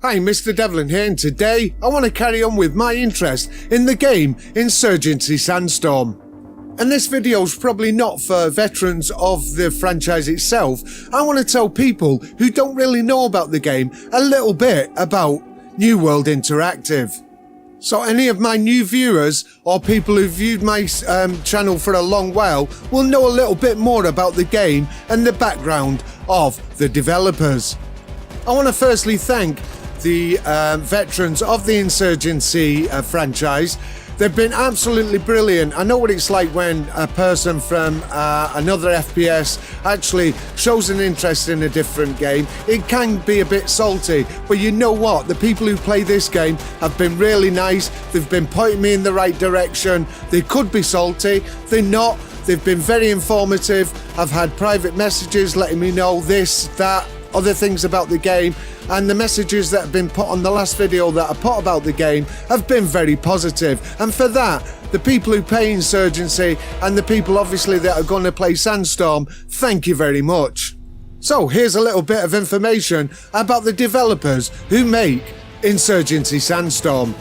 Hi, Mr. Devlin here, and today I want to carry on with my interest in the game Insurgency Sandstorm. And this video is probably not for veterans of the franchise itself. I want to tell people who don't really know about the game a little bit about New World Interactive. So any of my new viewers or people who've viewed my channel for a long while will know a little bit more about the game and the background of the developers. I want to firstly thank the veterans of the Insurgency franchise. They've been absolutely brilliant. I know what it's like when a person from another FPS actually shows an interest in a different game. It can be a bit salty, but you know what? The people who play this game have been really nice. They've been pointing me in the right direction. They could be salty. They're not. They've been very informative. I've had private messages letting me know this, that, other things about the game, and the messages that have been put on the last video that I put about the game have been very positive. And for that, the people who play Insurgency and the people obviously that are going to play Sandstorm, thank you very much. So here's a little bit of information about the developers who make Insurgency Sandstorm.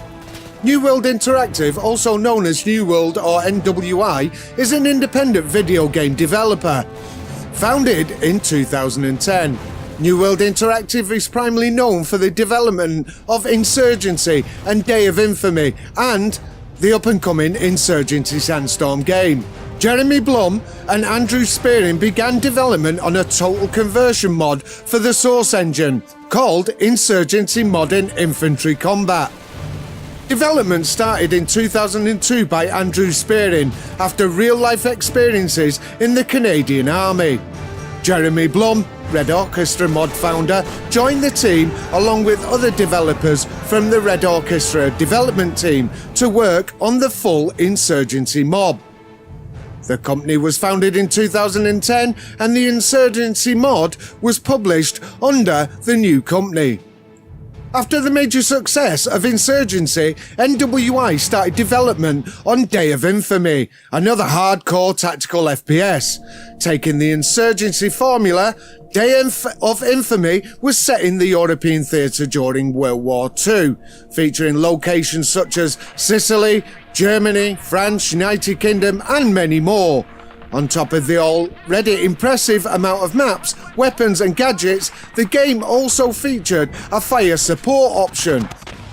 New World Interactive, also known as New World or NWI, is an independent video game developer. Founded in 2010. New World Interactive is primarily known for the development of Insurgency and Day of Infamy and the up-and-coming Insurgency Sandstorm game. Jeremy Blum and Andrew Spearing began development on a total conversion mod for the source engine called Insurgency Modern Infantry Combat. Development started in 2002 by Andrew Spearing after real-life experiences in the Canadian Army. Jeremy Blum, Red Orchestra mod founder, joined the team along with other developers from the Red Orchestra development team to work on the full Insurgency mod. The company was founded in 2010 and the Insurgency mod was published under the new company. After the major success of Insurgency, NWI started development on Day of Infamy, another hardcore tactical FPS. Taking the Insurgency formula, Day of Infamy was set in the European theatre during World War II, featuring locations such as Sicily, Germany, France, United Kingdom, and many more. On top of the already impressive amount of maps, weapons and gadgets, the game also featured a fire support option.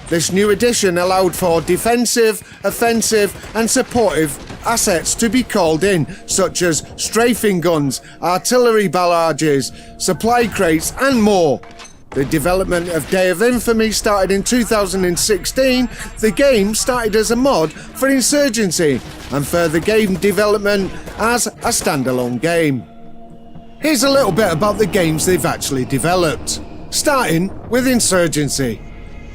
This new addition allowed for defensive, offensive and supportive assets to be called in, such as strafing guns, artillery barrages, supply crates and more. The development of Day of Infamy started in 2016. The game started as a mod for Insurgency and further game development as a standalone game. Here's a little bit about the games they've actually developed. Starting with Insurgency.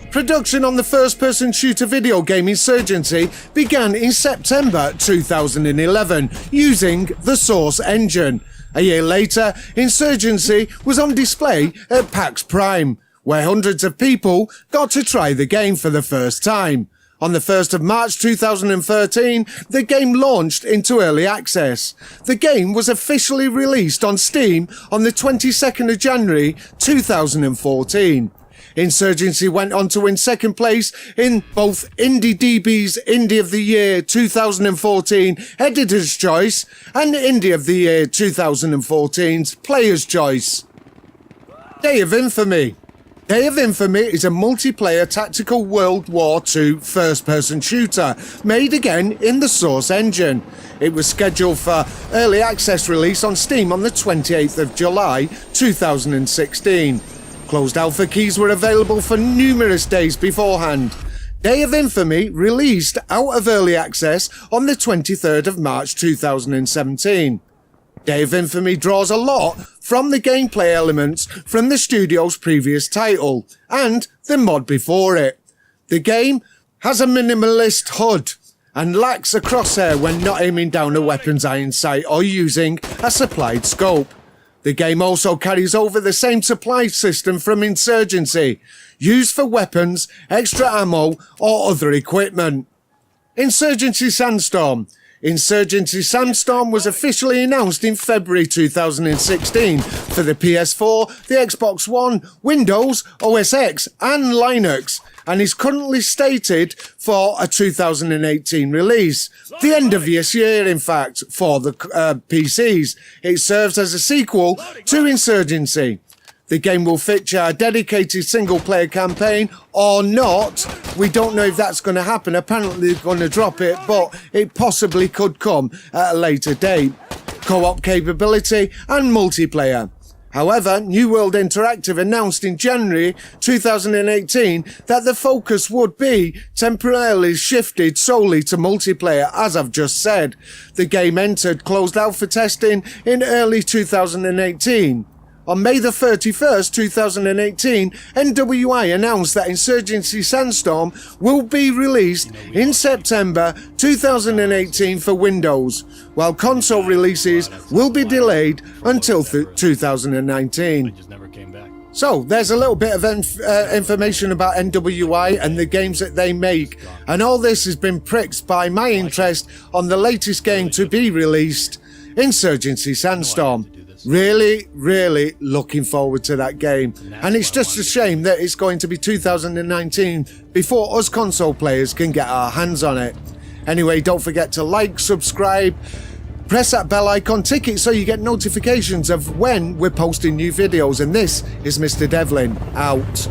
Production on the first-person shooter video game Insurgency began in September 2011 using the Source engine. A year later, Insurgency was on display at PAX Prime, where hundreds of people got to try the game for the first time. On the 1st of March 2013, the game launched into early access. The game was officially released on Steam on the 22nd of January 2014. Insurgency went on to win second place in both IndieDB's Indie of the Year 2014 Editor's Choice and Indie of the Year 2014's Player's Choice. Day of Infamy. Day of Infamy is a multiplayer tactical World War II first-person shooter, made again in the Source engine. It was scheduled for early access release on Steam on the 28th of July 2016. Closed alpha keys were available for numerous days beforehand. Day of Infamy released out of early access on the 23rd of March 2017. Day of Infamy draws a lot from the gameplay elements from the studio's previous title and the mod before it. The game has a minimalist HUD and lacks a crosshair when not aiming down a weapon's iron sight or using a supplied scope. The game also carries over the same supply system from Insurgency, used for weapons, extra ammo or other equipment. Insurgency Sandstorm Insurgency Sandstorm was officially announced in February 2016 for the PS4, the Xbox One, Windows, OS X and Linux, and is currently stated for a 2018 release. The end of this year, in fact, for the PCs. It serves as a sequel to Insurgency. The game will feature a dedicated single-player campaign or not. We don't know if that's going to happen. Apparently they're going to drop it, but it possibly could come at a later date. Co-op capability and multiplayer. However, New World Interactive announced in January 2018 that the focus would be temporarily shifted solely to multiplayer, as I've just said. The game entered closed alpha testing in early 2018. On May the 31st, 2018, NWI announced that Insurgency Sandstorm will be released in September 2018 for Windows, while console releases will be delayed until 2019. So, there's a little bit of information about NWI and the games that they make, and all this has been pricked by my interest on the latest game to be released, Insurgency Sandstorm. Really looking forward to that game, and it's just a shame that it's going to be 2019 before us console players can get our hands on it. Anyway, don't forget to like, subscribe, press that bell icon, tick it so you get notifications of when we're posting new videos, and this is Mr. Devlin, out.